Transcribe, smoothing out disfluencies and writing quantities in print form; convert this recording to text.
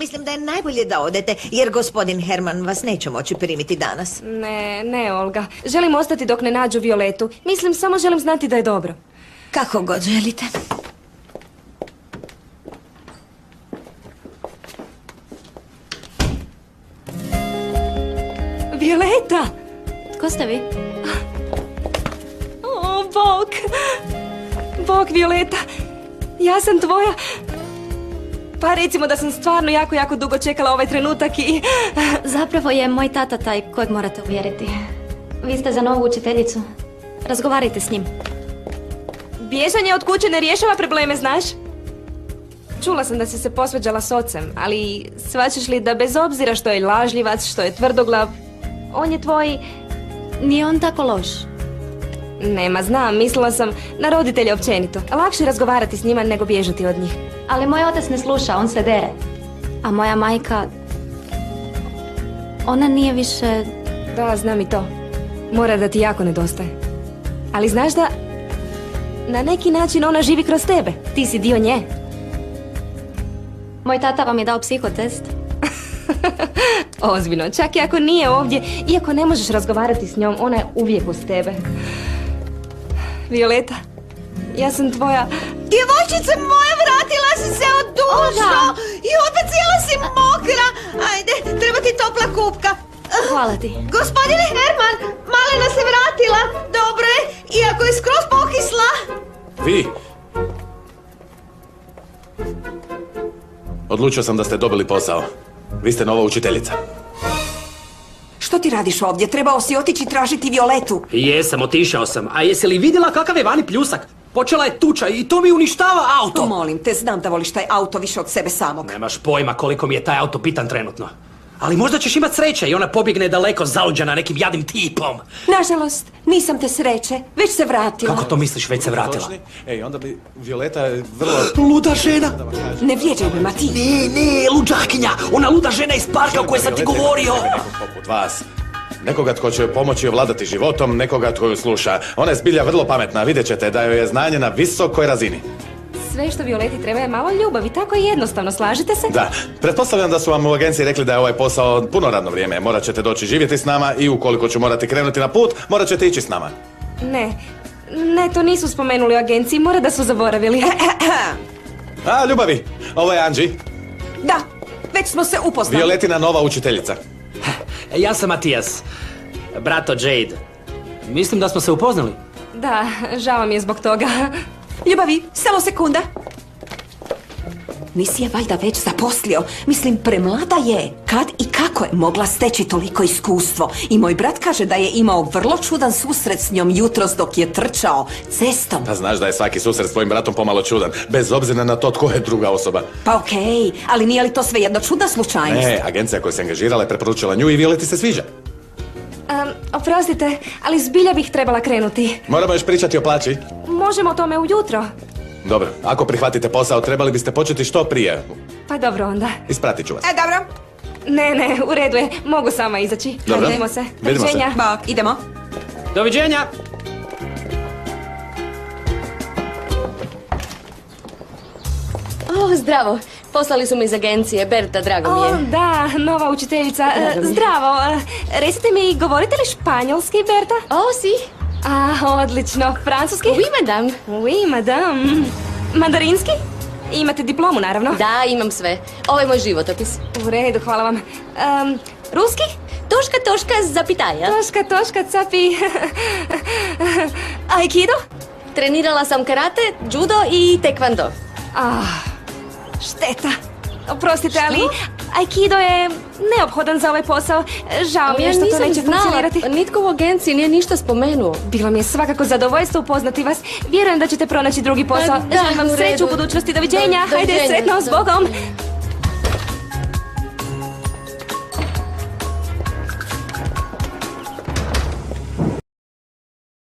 Mislim da je najbolje da odete, jer gospodin Herman vas neće moći primiti danas. Ne, Olga. Želim ostati dok ne nađu Violetu. Mislim, samo želim znati da je dobro. Kako god želite. Violeta! Ko ste vi? O, Bog, Violeta. Ja sam tvoja... Pa recimo da sam stvarno jako dugo čekala ovaj trenutak i... Zapravo je moj tata taj kojeg morate uvjeriti. Vi ste za novu učiteljicu. Razgovarajte s njim. Bježanje od kuće ne rješava probleme, znaš? Čula sam da si se posvađala s ocem, ali shvaćaš li da bez obzira što je lažljivac, što je tvrdoglav, on je tvoj... Nije on tako loš. Nema, znam, mislila sam na roditelje općenito. Lakše razgovarati s njima nego bježati od njih. Ali moj otac ne sluša, on se dere. A moja majka... Ona nije više... Da, znam i to. Mora da ti jako nedostaje. Ali znaš da... Na neki način ona živi kroz tebe. Ti si dio nje. Moj tata vam je dao psihotest. Ozbiljno, čak i ako nije ovdje, iako ne možeš razgovarati s njom, ona je uvijek uz tebe. Violeta, ja sam tvoja... Djevojčice moja, vratila si se od dušo i opet cijela si mokra. Ajde, treba ti topla kupka. Hvala ti. Gospodine Herman, malena se vratila. Dobro je, iako je skroz pokisla. Vi? Odlučio sam da ste dobili posao. Vi ste nova učiteljica. Što ti radiš ovdje? Trebao si otići tražiti Violetu. Jesam, otišao sam. A jesi li vidjela kakav je vani pljusak? Počela je tuča i to mi uništava auto. Molim te, znam da voliš taj auto više od sebe samog. Nemaš pojma koliko mi je taj auto bitan trenutno. Ali možda ćeš imat sreće i ona pobjegne daleko zaluđana nekim jadnim tipom. Nažalost, nisam te sreće. Već se vratila. Kako to misliš, već se vratila? Ej, onda bi Violeta vrlo... Luda žena! Ne vrijeđaj me, Mati. Ne, luđakinja! Ona luda žena iz parka o kojoj sam ti govorio! Nekog poput vas. Nekoga tko će pomoći ovladati životom, nekoga tko ju sluša. Ona je zbilja vrlo pametna, vidjet ćete da joj je znanje na visokoj razini. Sve što Violeti treba je malo ljubavi, tako je jednostavno, slažete se? Da, pretpostavljam da su vam u agenciji rekli da je ovaj posao puno radno vrijeme. Morat ćete doći živjeti s nama i ukoliko ću morati krenuti na put, morat ćete ići s nama. Ne, to nisu spomenuli u agenciji, mora da su zaboravili. A, ljubavi, ovo je Anđi, Da, već smo se upoznali. Violetina nova učiteljica. Ja sam Matijas, brato Jade. Mislim da smo se upoznali. Da, žao mi je zbog toga. Ljubavi, samo sekunda. Nisi je valjda već zaposlio. Mislim, premlada je. Kad i kako je mogla steći toliko iskustvo? I moj brat kaže da je imao vrlo čudan susret s njom jutros dok je trčao cestom. Pa znaš da je svaki susret s tvojim bratom pomalo čudan, bez obzira na to tko je druga osoba. Pa okej, ali nije li to svejedno čudna slučajnost? Ne, agencija koja se angažirala je preporučila nju i Violeti se sviđa. Oprostite, ali zbilja bih trebala krenuti. Moramo još pričati o plaći. Možemo o tome ujutro. Dobro, ako prihvatite posao, trebali biste početi što prije. Pa dobro onda. Ispratit ću vas. Dobro. Ne, u redu je, mogu sama izaći. Dobro. Vidimo se. Vidimo se. Doviđenja. Bok, idemo. Doviđenja! O, zdravo. Poslali su mi iz agencije, Berta, drago mi je. O, da, nova učiteljica. Zdravo. Recite mi, govorite li španjolski, Berta? O, si? Odlično. Francuski? Oui, madame. Oui, madame. Mandarinski? Imate diplomu, naravno. Da, imam sve. Ovo je moj životopis. U redu, hvala vam. Ruski? Toška, zapitaja. Toška, capi. Aikido? Trenirala sam karate, judo i taekwondo. Šteta. Oprostite, ali Aikido je neophodan za ovaj posao. Žao mi je što to neće funkcionirati. Nitko u agenciji nije ništa spomenuo. Bilo mi je svakako zadovoljstvo upoznati vas. Vjerujem da ćete pronaći drugi posao. Da, Želim vam u sreću u redu. budućnosti. Doviđenja. Hajde, Doviđenja. sretno, s Bogom.